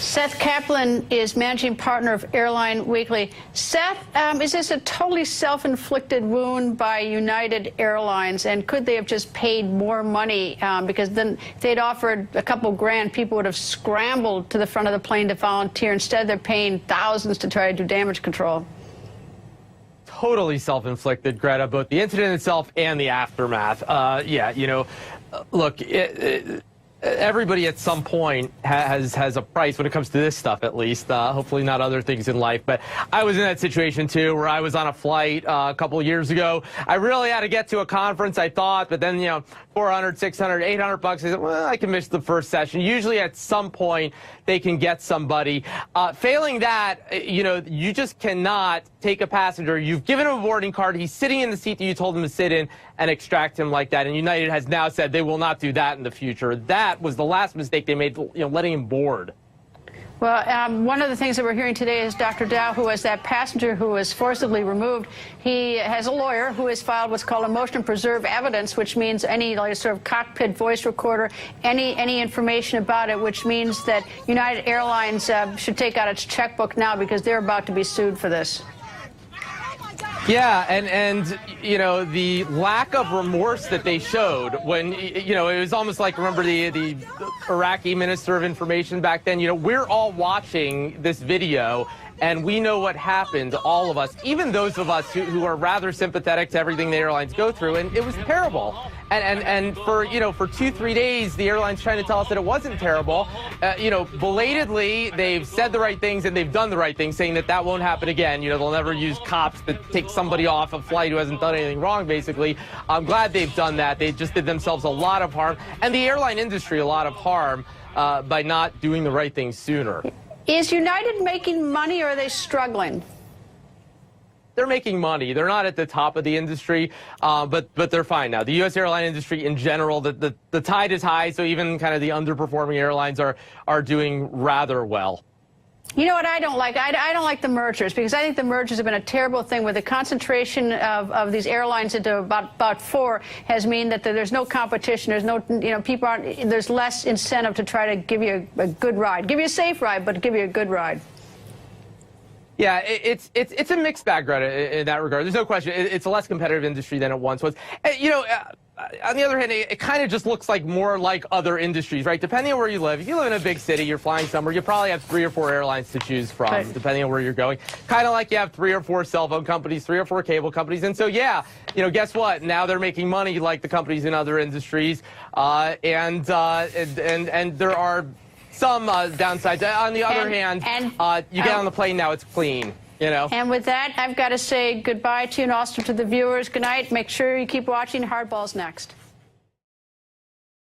Seth Kaplan is managing partner of Airline Weekly. Seth, is this a totally self-inflicted wound by United Airlines, and could they have just paid more money? Because then if they'd offered a couple grand, people would have scrambled to the front of the plane to volunteer. Instead, they're paying thousands to try to do damage control. Totally self-inflicted, Greta, both the incident itself and the aftermath. Yeah, you know, look, everybody at some point has a price when it comes to this stuff, at least. Hopefully not other things in life. But I was in that situation, too, where I was on a flight a couple of years ago. I really had to get to a conference, I thought, but then, you know, 400, 600, 800 bucks. I said, well, I can miss the first session. Usually at some point they can get somebody. Failing that, you know, you just cannot take a passenger. You've given him a boarding card. He's sitting in the seat that you told him to sit in and extract him like that. And United has now said they will not do that in the future. That was the last mistake they made, you know, letting him board. Well, one of the things that we're hearing today is Dr. Dao, who was that passenger who was forcibly removed. He has a lawyer who has filed what's called a motion to preserve evidence, which means any like sort of cockpit voice recorder, any information about it, which means that United Airlines should take out its checkbook now because they're about to be sued for this. Yeah, and you know, the lack of remorse that they showed when, you know, it was almost like, remember the Iraqi Minister of Information back then? You know, we're all watching this video, and we know what happened, all of us, even those of us who are rather sympathetic to everything the airlines go through, and it was terrible. And for, you know, for 2-3 days, the airline's trying to tell us that it wasn't terrible. You know, belatedly, they've said the right things and they've done the right things, saying that that won't happen again. You know, they'll never use cops to take somebody off a flight who hasn't done anything wrong, basically. I'm glad they've done that. They just did themselves a lot of harm, and the airline industry a lot of harm by not doing the right thing sooner. Is United making money, or are they struggling? They're making money. They're not at the top of the industry, but they're fine now. The U.S. airline industry in general, the tide is high, so even kind of the underperforming airlines are doing rather well. You know what I don't like? I don't like the mergers, because I think the mergers have been a terrible thing, where the concentration of these airlines into about 4 has mean that there's no competition. There's no, you know, people aren't, there's less incentive to try to give you a good ride. Give you a safe ride, but give you a good ride. Yeah, it's a mixed bag, Greta, in that regard. There's no question. It's a less competitive industry than it once was. You know, on the other hand, it kind of just looks like more like other industries, right? Depending on where you live. If you live in a big city, you're flying somewhere, you probably have 3 or 4 airlines to choose from, right, depending on where you're going. Kind of like you have 3 or 4 cell phone companies, 3 or 4 cable companies. And so, yeah, you know, guess what? Now they're making money like the companies in other industries. And there are some downsides. On the other hand, you get on the plane now, it's clean, you know. And with that, I've got to say goodbye to you and also to the viewers. Good night. Make sure you keep watching. Hardball's next.